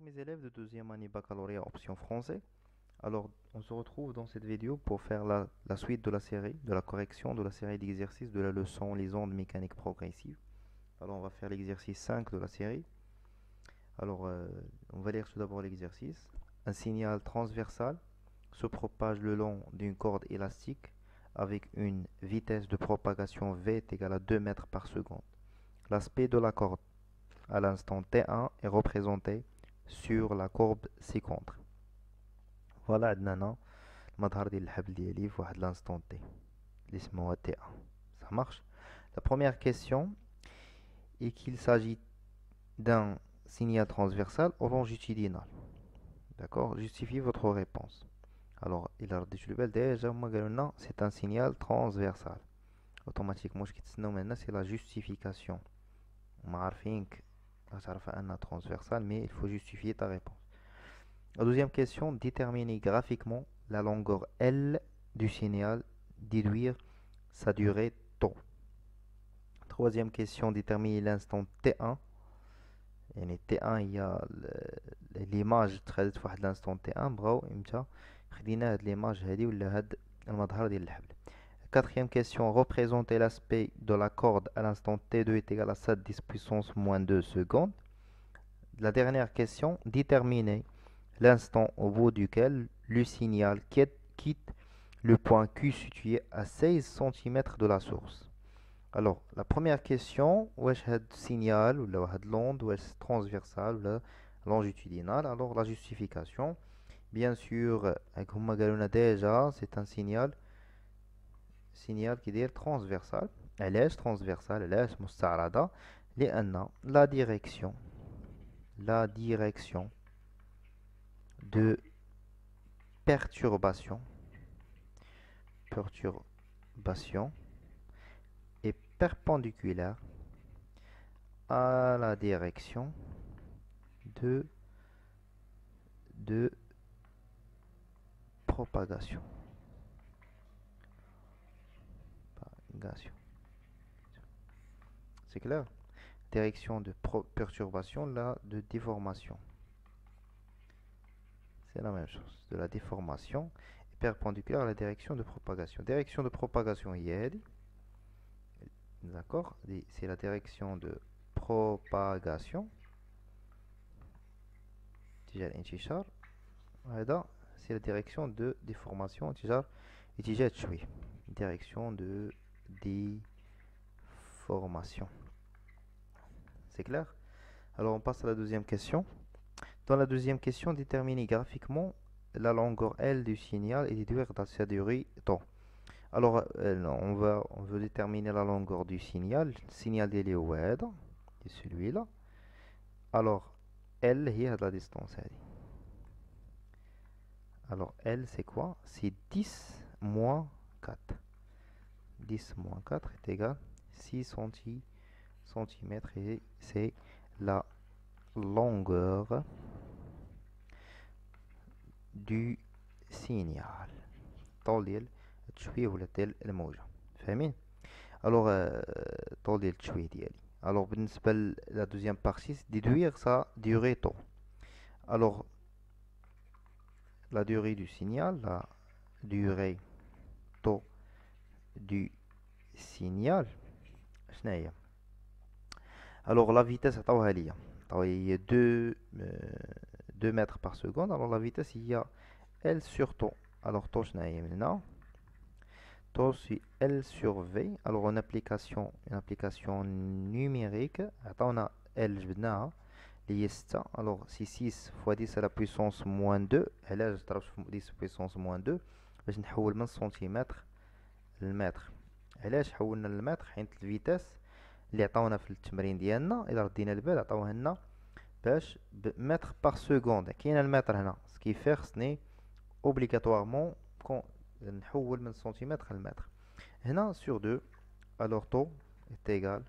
mes élèves de deuxième année baccalauréat option français. Alors, on se retrouve dans cette vidéo pour faire la suite de la série, de la correction de la série d'exercices de la leçon Les ondes mécaniques progressives. Alors, on va faire l'exercice 5 de la série. Alors, on va lire tout d'abord l'exercice. Un signal transversal se propage le long d'une corde élastique avec une vitesse de propagation v est égale à 2 mètres par seconde. L'aspect de la corde à l'instant T1 est représenté sur la courbe ci-contre. Voilà عندنا المظهر ديال الحبل ديالي في واحد l'instant T اللي سموها T1. Ça marche. La première question est qu'il s'agit d'un signal transversal au longitudinal. D'accord? Justifiez votre réponse. Alors, il a déjà c'est un signal transversal. Automatiquement, c'est la justification. تعرف أنها transversal, mais il faut justifier ta réponse. La deuxième question, déterminer graphiquement la longueur L du signal, déduire sa durée τ. Troisième question, déterminer l'instant T1. يعني T1 هي l'image تخدت في واحد l'instant T1 بغاو امتى خدينا هاد l'image هادي ولا هاد المظهر ديال الحبل. Quatrième question, représenter l'aspect de la corde à l'instant T2 est égal à 7 10 puissance moins 2 secondes. La dernière question, déterminer l'instant au bout duquel le signal quitte le point Q situé à 16 cm de la source. Alors, la première question, est-ce un signal ou l'onde, ou est-ce transversal ou longitudinal? Alors, la justification, bien sûr, comme déjà, c'est un signal qui est transversal. Elle est transversale, elle est مستعرضة لأن la direction de perturbation est perpendiculaire à la direction de propagation. C'est clair? Direction de perturbation, là, de déformation. C'est la même chose. De la déformation est perpendiculaire à la direction de propagation. Direction de propagation, d'accord? C'est la direction de propagation. C'est la direction de déformation. Direction de déformation. C'est clair? Alors on passe à la deuxième question. Dans la deuxième question, déterminer graphiquement la longueur L du signal et déduire sa durée temps. Alors on veut déterminer la longueur du signal. Le signal de l'oued est celui-là. Alors L est la distance. Alors L c'est quoi? C'est 10 moins 4. 10 moins 4 est égal 6 cm et c'est la longueur du signal. طول ديال التشويه ولا ديال الموجة. فاهمين؟ alors طول ديال التشويه ديالي. alors بالنسبة la deuxième partie c'est déduire sa durée temps. alors la durée du signal, la durée temps du signal شنو هي؟ alors la vitesse عطاوها ليا هي 2 mètres par seconde. alors la vitesse il y a L sur τ. alors τ شنو هي من هنا؟ τ c'est L sur V. alors une application numérique عطاونا L جبدناها اللي هي 6. alors c'est 6 fois 10 à la puissance moins 2. علاش ضربت في 10 puissance moins 2 باش نحول من سنتيمتر للمتر. علاش حولنا للمتر؟ حيت الفيتاس اللي عطاونا في التمرين ديالنا الى ردينا البال عطاوها لنا باش بمتر بار سكوند. كاين المتر هنا سكيفير خصني اوبليغاتوارمون نحول من سنتيمتر للمتر. هنا sur 2 alors τ est égal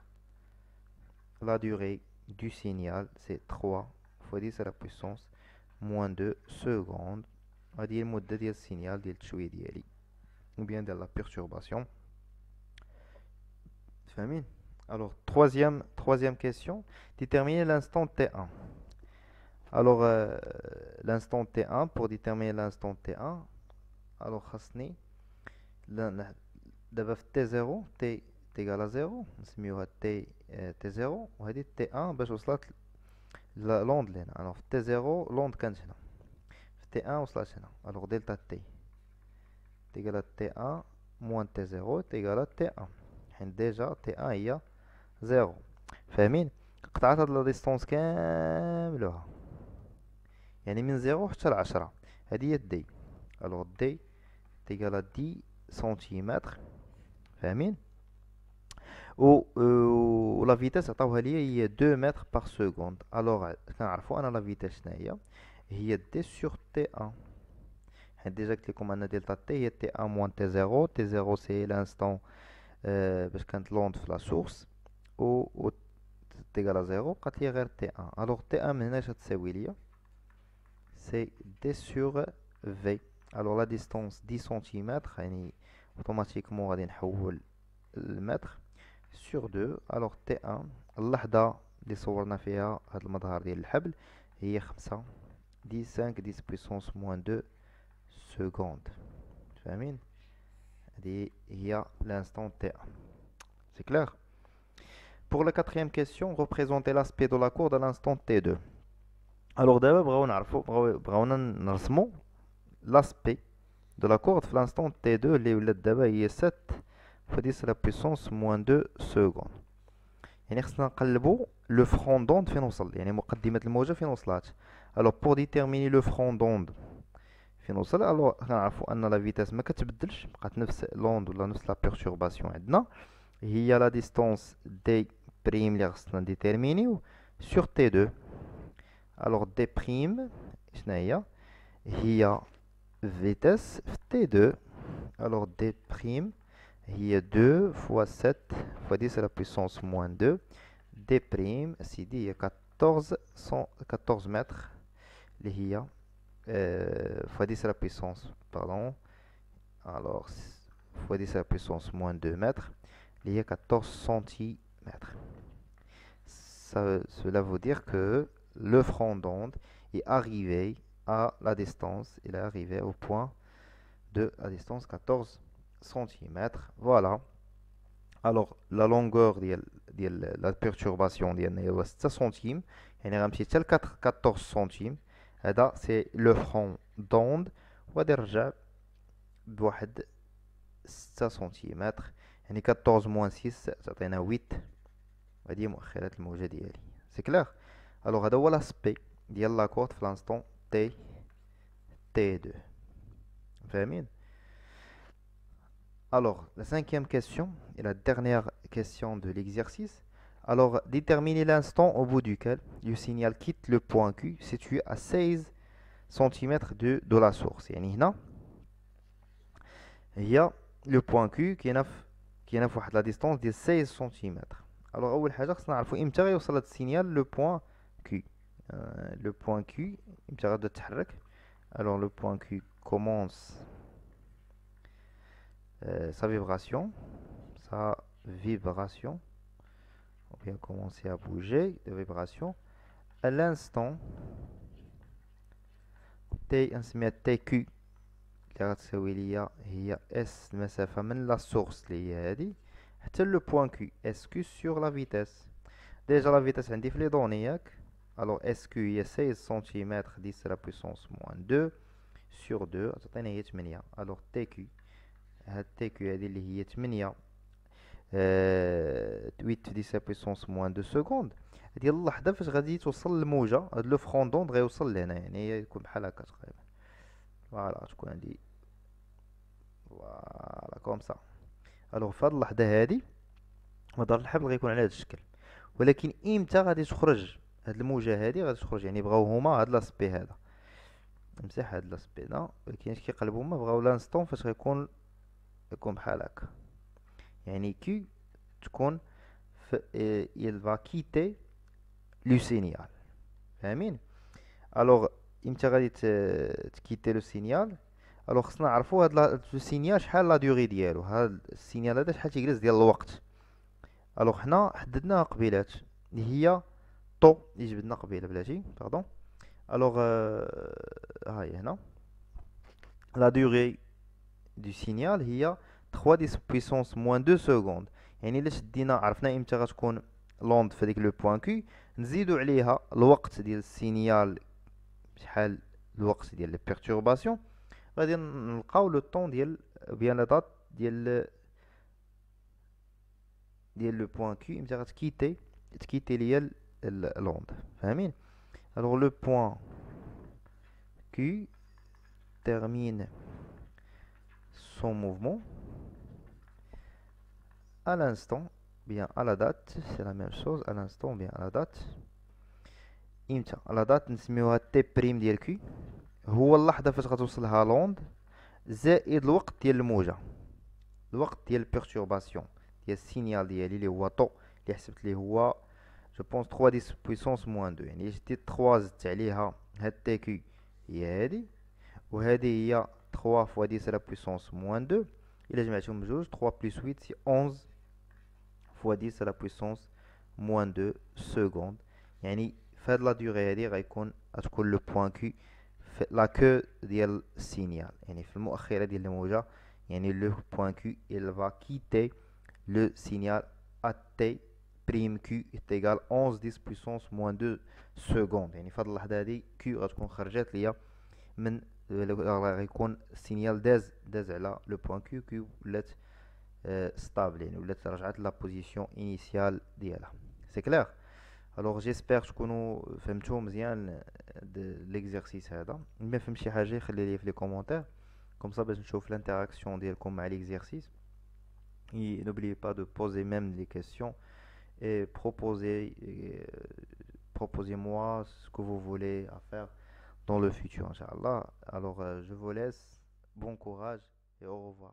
la durée du signal c'est 3 fois 10 à la puissance moins 2 secondes. هذه هي المدة ديال السينيال ديال التشويه ديالي ou bien ديال la perturbation. فاهمين؟ alors troisième question, déterminer l'instant T1. Alors, l'instant T1, pour déterminer l'instant T1, alors خاصني دابا في T0 T égal à 0 نسميوها T0 وهذه T1 باش وصلت لوند لهنا. alors في T0 لوند كانت هنا، في T1 وصلت هنا. alors دلتا T égal à T1 moins T0 égal à T1 حين ديجا T1 هي 0. فاهمين؟ قطعت هاد لا ديستونس كاملها، يعني من 0 حتى ل10. هذه هي دي. الوغ دي تيغال 10 سنتيمتر. فاهمين؟ و لا فيتاس عطاوها ليا هي 2 متر بار سكوند. الوغ كنعرفو انا لا فيتاس شناهي، هي دي سور تي 1. حيت ديجا قلت لكم ان دلتا تي هي تي 1 موان تي 0. تي 0 سي لانستون باش كانت لوند في لا سورس، و تيغال 0 بقات لي غير تي 1. الوغ تي 1 من هنا اش غتساوي ليا؟ سي دي سور في. الوغ لا ديستونس 10 سنتيمتر، يعني اوتوماتيكمون غادي نحول المتر سور 2. الوغ تي 1 اللحظة اللي صورنا فيها هاد المظهر ديال الحبل هي 5 10 بويسونس موان 2 سكوند. فاهمين؟ هذه هي l'instant T1. C'est clair? Pour la quatrième question, représentez l'aspect de la courbe à l'instant T2. Alors d'abord, بغاونا نرسمو l'aspect de la courbe في l'instant T2 اللي ولات دابا هي 7 fois 10 à la puissance moins 2 secondes. يعني خصنا نقلبو لو فرون دوند فين وصل، يعني مقدمة الموجة فين وصلات. alors pour déterminer le front d'onde فين وصل، الوغ كنعرفو ان لا فيتاس ما كتبدلش، بقات نفس لوند ولا نفس لا بيرتورباسيون عندنا. هي لا ديستونس دي بريم اللي خصنا ديتيرمينيو سور تي 2. الوغ دي بريم شناهي؟ هي فيتاس في تي 2. الوغ دي بريم هي 2 فوا 7 فوا 10 لا بويسونس موان 2. دي بريم سيدي هي 14 متر اللي هي fois 10 à la puissance, pardon, alors fois 10 à la puissance moins 2 mètres, il y a 14 centimètres. Cela veut dire que le front d'onde est arrivé à la distance, il est arrivé au point de la distance 14 centimètres. Voilà. Alors la longueur de la perturbation est 6 centimes, يعني غنمشي حتى ل 14 centimes. هذا سي لو فرون دوند، وغادي نرجع بواحد 6 سنتيمتر، يعني 14 موان 6 تعطينا 8. وهادي مؤخرات الموجة ديالي. سي كلير؟ الوغ هذا هو لاسبي ديال لاكورد في لانستون تي 2. فاهمين؟ Alors, la cinquième question et la dernière question de l'exercice. Alors, déterminez l'instant au bout duquel le signal quitte le point Q situé à 16 cm de la source. يعني هنا هي le point Q كاينه في واحد لا ديستونس ديال 16 cm. alors اول حاجه خصنا نعرفوا امتى غيوصل هذا السينيال لو بوين Q. لو بوين Q امتى غادا تتحرك؟ alors le point Q commence sa vibration on vient commencer à bouger de vibration à l'instant T نسميها TQ اللي غتساوي ليا هي S المسافة من لا سورس اللي هي هادي حتى لو بوين Q. SQ sur la vitesse. ديجا لا فيتاس عندي في لي دوني ياك. alors SQ هي 16 سنتيمتر 10 la puissance moins 2 sur 2 تعطينا هي 8. alors TQ هاد TQ هادي اللي هي 8 8 في 10 puissance moins 2 secondes ديال اللحظة فاش غادي توصل الموجة. هاد لو فرون دوند غيوصل لهنا، يعني يكون بحال هكا تقريبا. فوالا تكون عندي فوالا كوم سا. الوغ فهاد اللحظة هادي مدار الحبل غيكون على هاد الشكل، ولكن امتى غادي تخرج هاد الموجة هادي؟ غادي تخرج يعني بغاو هما هاد لاسبي هذا، نمسح هاد لاسبي دا، ولكن اش كيقلبو هما بغاو لانستون فاش غيكون بحال هكا، يعني كي تكون il va quitter لو سينيال. فاهمين؟ الوغ امتى غادي تكيتي لو سينيال؟ الوغ خصنا نعرفو هاد لو سينيال شحال لا دوغي ديالو، هاد السينيال هذا شحال تيجلس ديال الوقت. الوغ حنا حددناها قبيلات اللي هي طو اللي جبدنا قبيله بلاتي باردون. Alors, هنا la durée du signal هي 3 10 puissance moins 2 secondes. يعني إلا شدينا عرفنا إمتى غتكون لوند في هذيك لو بوان كي، نزيدو عليها الوقت ديال السينيال، شحال الوقت ديال لي بيرتورباسيون، غادي نلقاو لو طون ديال بيان لا دات ديال لو بوان كي امتى تكيتي ليا لوند. فاهمين؟ الوغ لو بوان كي termine son mouvement à l'instant, bien à la date, c'est la même chose, à l'instant, bien à la date. امتى على دات نسميوها تي بريم ديال كي، هو اللحظة فاش غتوصلها لوند زائد الوقت ديال الموجة، الوقت ديال البيرتورباسيون ديال السينيال ديالي اللي هو طو، اللي حسبت ليه هو جو بونس 3 10 بويسونس موان 2. يعني شديت 3 زدت عليها هاد تي كي هي هادي، وهادي هي 3 فوا 10 على بويسونس موان 2. إلا جمعتهم بجوج 3 بلس 8 سي 11 فوا 10 على بويسونس موان 2 سكوند. يعني فهاد لا دوغي هادي غتكون لو بوان كي في لا كو ديال السينيال، يعني في المؤخرة ديال الموجة. يعني لو بوان كي il va quitter le signal à t prime q est égal 11 10 puissance moins 2 secondes. يعني في هاد اللحظة هادي q غتكون خرجت ليا من غيكون السينيال داز على لو بوان كي ولات ستابل، يعني ولات رجعت لا بوزيسيون انيسيال ديالها. سي كلير؟ الوغ جيسبر تكونوا فهمتوا مزيان ليكزارسيس هذا. ما فهم شي حاجه خلي لي في لي كومونتير comme ça باش نشوف l'interaction ديالكم مع l'exercice. Et n'oubliez pas de poser même des questions et proposez-moi ce que vous voulez à faire dans le futur, Inch'Allah. Alors, je vous laisse. Bon courage et au revoir.